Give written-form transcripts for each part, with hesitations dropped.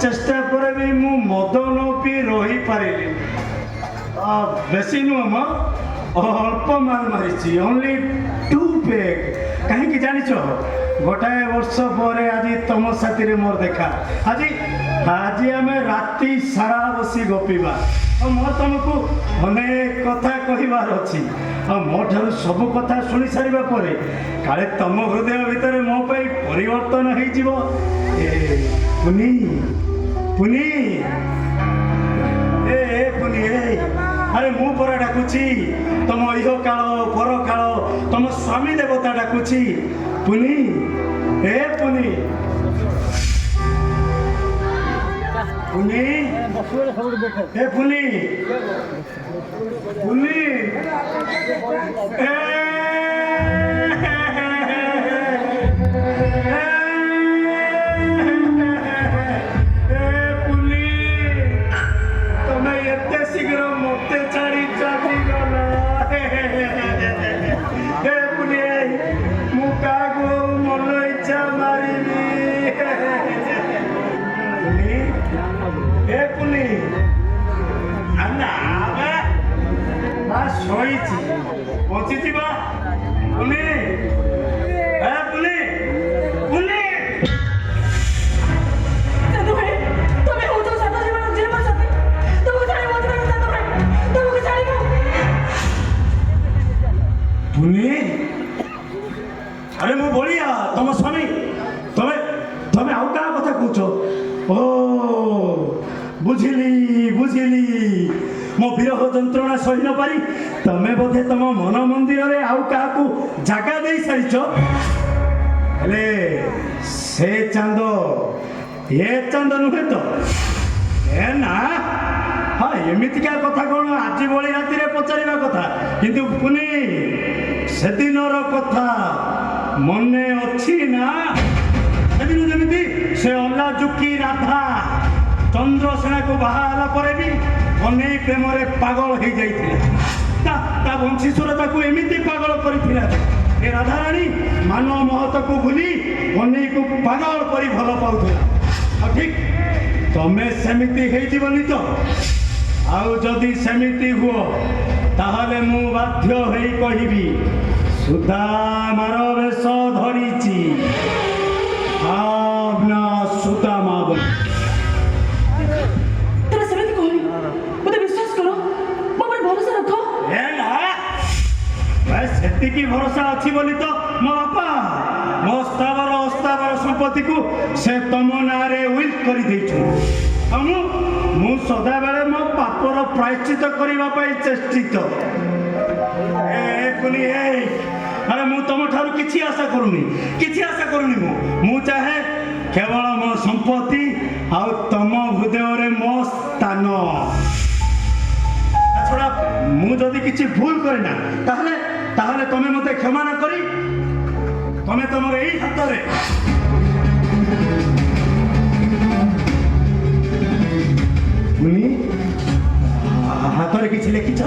चेष्टा पर भी मु मद न पी रही पारे बेसी नुह म अल्प माल मारी ओनली 2 पेग कहीं जानी गोटाए वर्ष पर आज तुम साथी मोर देखा आज आज आम राति सारा बसी गपीबा मोर तुमको अनेक कथा कहबार अच्छी मो ठार सब कथा शुणी सारा पर काले तुम हृदय भितर मो पाई परिवर्तन हो पुनी पुनी ए पुनी अरे मु परा डाकुची तुम इह काल पर काल तुम स्वामी देवता डाकुची पुनी ए पुनी पुनी ए पुनी पुनी शीघ्र मत छाड़ी चाली गला पुनी मु क्या मन इच्छा मारि पुनी शोई पहुंची पुनी पुनी पुनी पुनी अरे मु बोलिया तुम स्वामी तमे तमे आउ का कथा कहछ ओ बुझिली बुझिली मो विरह जंत्रणा सही न पारी तमे बोधे तुम मन मंदिर रे आउ का को जगह दे सारिछ हेले से चांद ये चांद नुहे तो ए ना हाँ एमितिका कथा कौन आज भली राति पचारिबा कथा किंतु पुनी से दिनर कथा मने अच्छी ना जमी से अल्ला जुकी राधा चंद्रसेना को बाहा पर भी अनेक प्रेम पागल हो जाता वंशीश्वरता को एमती पागल कर राधा रानी मानव महत को भूली अनेक को पागल कर भल पाला ठीक तमें सेमती होनी तो आउ जदि सेमती हुओ ताहले मु बाध्य होई कहिबी सुदामार वेश धरिची भावना सुदामा बोली तेरा सेमती कहनी मते विश्वास करो मो पर भरोसा रखो ए ना बस सेति की भरोसा अछि बोली तो मो बापा मो अस्तावर संपत्ति को से तम नारे विल करि दैछु मु सदा बेले मो पापर प्रायश्चित करने चेष्टित पुनी अरे मु तुम ठार किसी आशा करूनी मु चाहे केवल मो संपत्ति आ तम हृदय मो स्थान छड़ा मु जदि किसी भूल करना ताहले ताहले तमे मते क्षमा न करी तमे तमर एई हाथ रे पुनी हाथ में किसी लिखिछ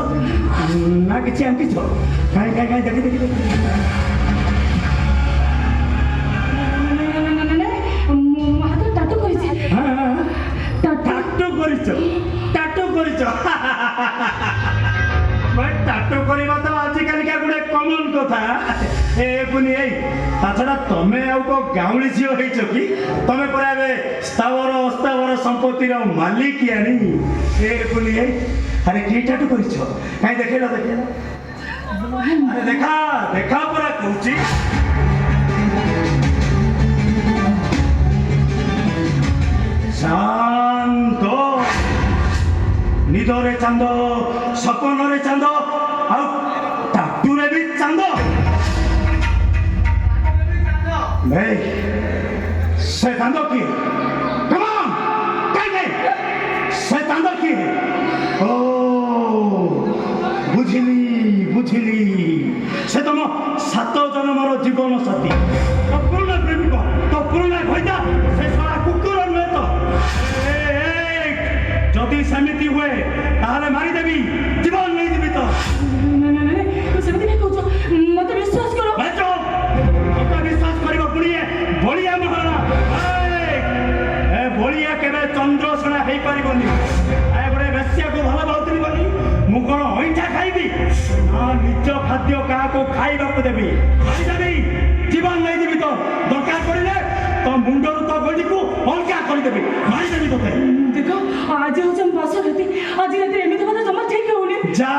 ना किसी आंकिछ कहीं देखी टाटू करवा तो आजिकल क्या गोटे कमन कथा ए पुनी छड़ा तमे आउ को गाउली झील हो कि तमे पर स्थावर अस्तावर संपत्तिर मालिक आनी ए पुनी अरे कि टाटू कर कहीं देखेला देखा देखा पूरा कहूँ शांत निदरे चांद सपन चांद टाटू भी चांद से चांद किए से चांद किए ओ बुझिली से तुम 7 जन्मर जीवन साथी तो पुराना प्रेमिक तो पुराना भैया से सारा कुकुर नुहे तो जदि सेमती हुए ताहले मारिदेवी जीवन नहीं देवी तो मत विश्वास करो विश्वास कर बड़िया महाराज बड़िया केवे चंद्र ଖାଦ୍ୟ କାହାକୁ ଖାଇବାକୁ ଦେବି ମାରିଦେବି ଜୀବନ ନେଇଯିବି ତ ଦରକାର ପଡ଼ିଲେ ତ ମୁଣ୍ଡରୁ ତ ଗଣ୍ଡିକୁ ଅଲଗା କରିଦେବି ମାରିଦେବି ତୋତେ ଦେଖ ଆଜି ହଉଛି ଆମ ବାସ ରାତି ଆଜି ରାତିରେ ଏମିତି କଥା ଜମା ଠିକ ହଉନି ଯା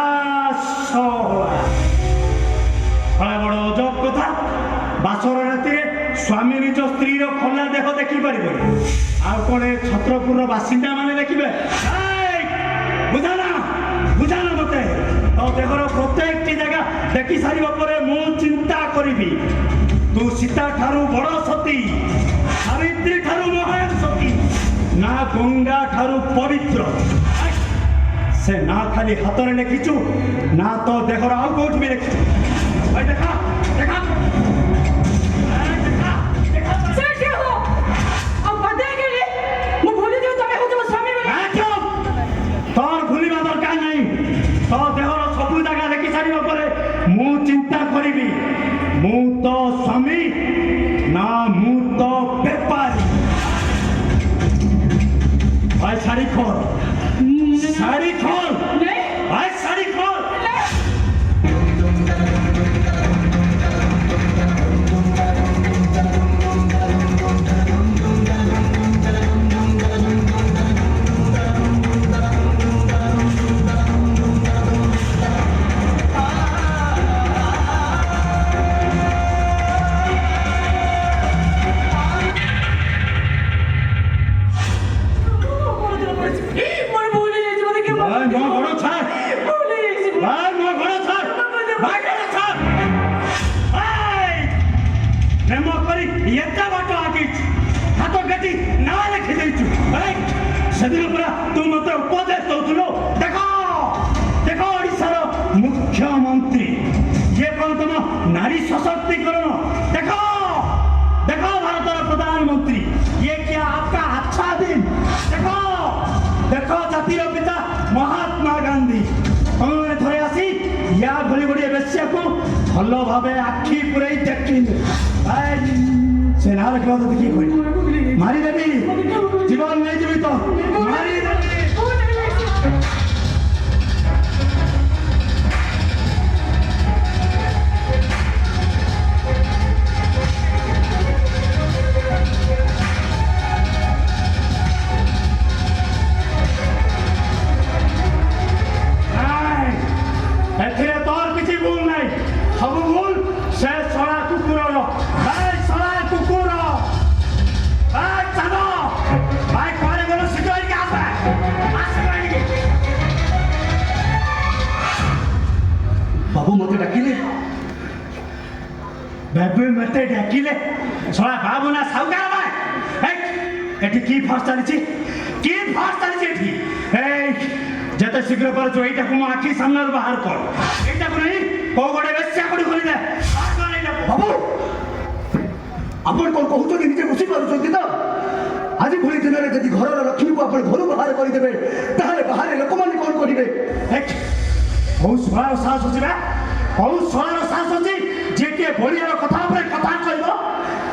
ବଡ଼ ଅଜବ କଥା ବାସର ରାତିରେ ସ୍ୱାମୀ ନିଜ ସ୍ତ୍ରୀର ଖୋଲା ଦେହ ଦେଖିପାରିବନି ଆଉ କ'ଣ ଏ ଛତ୍ରପୁରର ବାସିନ୍ଦା ମାନେ ଦେଖିବେ ବୁଝାନା ମତେ ତୋ ଦେହର ପ୍ରତ୍ୟେକଟି ଜାଗା ଦେଖି ସାରିବା ପରେ ମୁଁ ଚିନ୍ତା କରିବି ତୁ ସୀତା ଠାରୁ ବଡ଼ ସତୀ ସାବିତ୍ରୀ ଠାରୁ ମହାନ ସତୀ ନା ଗଙ୍ଗା ଠାରୁ ପବିତ୍ର ସେ ନା ଖାଲି ହାତରେ ଲେଖିଛୁ ନା ତୋ ଦେହର ଆଉ କୋଉଠି ବି ଲେଖିଛୁ ଭାଇ ଦେଖା ଦେଖା ତୋର ଭୁଲିବା ଦରକାର ନାହିଁ ତୋ ଦେହର ସବୁ ଜାଗା ଦେଖି ସାରିବା ପରେ ମୁଁ ଚିନ୍ତା କରିବି ମୁଁ ତ ସ୍ୱାମୀ ନା ମୁଁ ତ ବେପାରୀ ଭାଇ ଶାଢ଼ୀ ଖୋଲ ଶାଢ଼ୀ ଖୋଲ ଭାଇ ଶାଢ଼ୀ ଖୋଲ ସେଦିନ ପୁରା ତୁ ମତେ ଉପଦେଶ ଦଉଥିଲୁ ଦେଖ ଦେଖ ଓଡ଼ିଶାର ମୁଖ୍ୟମନ୍ତ୍ରୀ ଇଏ କ'ଣ ତମ ନାରୀ ସଶକ୍ତିକରଣ ଦେଖ ଦେଖ ଭାରତର ପ୍ରଧାନମନ୍ତ୍ରୀ ଇଏ କିଏ आपका अच्छा दिन ଦେଖ ଦେଖ ଜାତିର ପିତା ମହାତ୍ମା ଗାନ୍ଧୀ ତମେ ଥରେ ଆସି ୟା ଭଳି ଗୋଟିଏ ବେଶ୍ୟାକୁ ଭଲ ଭାବେ ଆଖି ପୁରେଇ ଦେଖିନି ସେ ନା ଲେଖିବା ତତେ କିଏ କହିଲି ମାରିଦେବି ଜୀବନ ନେଇଯିବି ତ ମାରିଦେବି ଏଥିରେ ତୋର କିଛି ଭୁଲ ନାହିଁ ସବୁ ଭୁଲ ସେ ଶଳା କୁକୁରର ଶଳା କୁକୁର ଚାଲ ଭାଇ କୁଆଡ଼େ ଗଲ ଶୀଘ୍ର ହେଇକି ବାବୁ ମତେ ଡାକିଲେ ଶଳା ବାବୁ ନା ସାଉକାର ଭାଇ ଏଠି କି ଫାଷ୍ଟ ଚାଲିଛି ଏଠି ଯେତେ ଶୀଘ୍ର ପାରୁଛୁ ଏଇଟାକୁ ମୋ ଆଖି ସାମ୍ନାରୁ ବାହାର କର ଏଇଟାକୁ ନାହିଁ କୋଉ ଗୋଟେ ବେଶ୍ୟା କୋଉଠି ଖୋଲିଦେ ବାବୁ ଆପଣ କ'ଣ କହୁଛନ୍ତି ନିଜେ ବୁଝିପାରୁଛନ୍ତି ତ ଆଜି ଭଳି ଦିନରେ ଯଦି ଘରର ଲକ୍ଷ୍ମୀକୁ ଆପଣ ଘରୁ ବାହାର କରିଦେବେ ତାହେଲେ ବାହାରେ ଲୋକମାନେ କ'ଣ କରିବେ କୋଉ ଶଳାର ସାହସ ଅଛି ବା କୋଉ ଶଳାର ସାହସ ଅଛି ଯିଏ କିଏ ବଳିଆର କଥା ଉପରେ କଥା କହିବ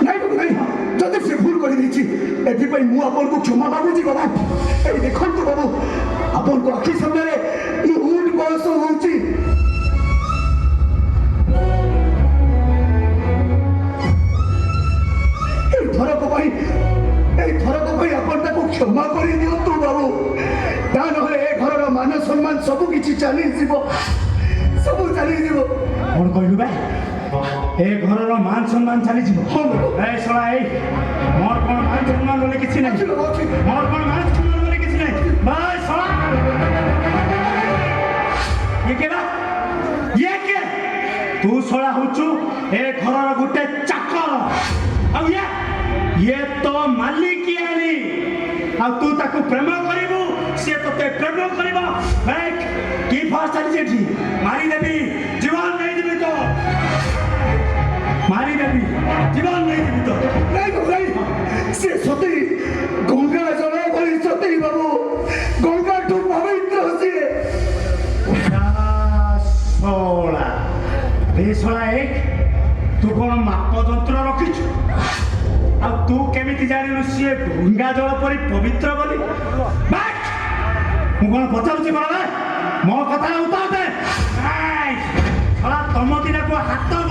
ନାଇଁ ବାବୁ ନାଇଁ ଯଦି ସେ ଭୁଲ କରିଦେଇଛି ଏଥିପାଇଁ ମୁଁ ଆପଣଙ୍କୁ କ୍ଷମା ମାଗୁଛି ବାବୁ ଏଇ ଦେଖନ୍ତୁ ବାବୁ ଆପଣଙ୍କ ଆଖି ସାମ୍ନାରେ ମୁଁ ଉଠ ବୟସ ହଉଛି ଏଇ ଥରକ ପାଇଁ ଆପଣ ତାକୁ କ୍ଷମା କରିଦିଅନ୍ତୁ ବାବୁ ତା ନହେଲେ ଏ ଘରର ମାନ ସମ୍ମାନ ସବୁ କିଛି ଚାଲିଯିବ ସବୁ ଚାଲିଯିବ କ'ଣ କହିଲୁ ବା ଏ ଘରର ମାନ ସମ୍ମାନ ଚାଲିଯିବ ଏ ଶଳା ମୋର କ'ଣ ମାନ ସମ୍ମାନ ବୋଲି କିଛି ନାହିଁ ମୋର କ'ଣ ମାନ ସମ୍ମାନ ବୋଲି କିଛି ନାହିଁ ଭାଇ ଶଳା ଇଏ କିଏ ତୁ ଶଳା ହଉଛୁ ଏ ଘରର ଗୋଟେ ଚାକର ଆଉ ଇଏ ତ ମାଲିକିଆଣି ଆଉ ତୁ ତାକୁ ପ୍ରେମ କରିବୁ ସିଏ ତତେ ପ୍ରେମ କରିବ କି ଫାଷ୍ଟ ଚାଲିଛି ଏଠି ମାରିଦେବି ଜୀବନ ନେଇଯିବି ତ ମାରିଦେବି ଜୀବନ ନେଇଯିବି ତ ନାଇଁ ସେ ସତୀ ଗଙ୍ଗା ଜଳ ଭଳି ସତୀ ବାବୁ ଗଙ୍ଗାଠୁ ପବିତ୍ର ସିଏ ଶଳା ତୁ କ'ଣ ମାପ ଯନ୍ତ୍ର ରଖିଛୁ ଆଉ ତୁ କେମିତି ଜାଣିଲୁ ସିଏ ଗଙ୍ଗା ଜଳ ପରି ପବିତ୍ର ବୋଲି ମୁଁ କ'ଣ ପଚାରୁଛି ବଡ଼ ମୋ କଥା ଉତ୍ତର ଦେ ଶଳା ତମ ଦିଟାକୁ ହାତ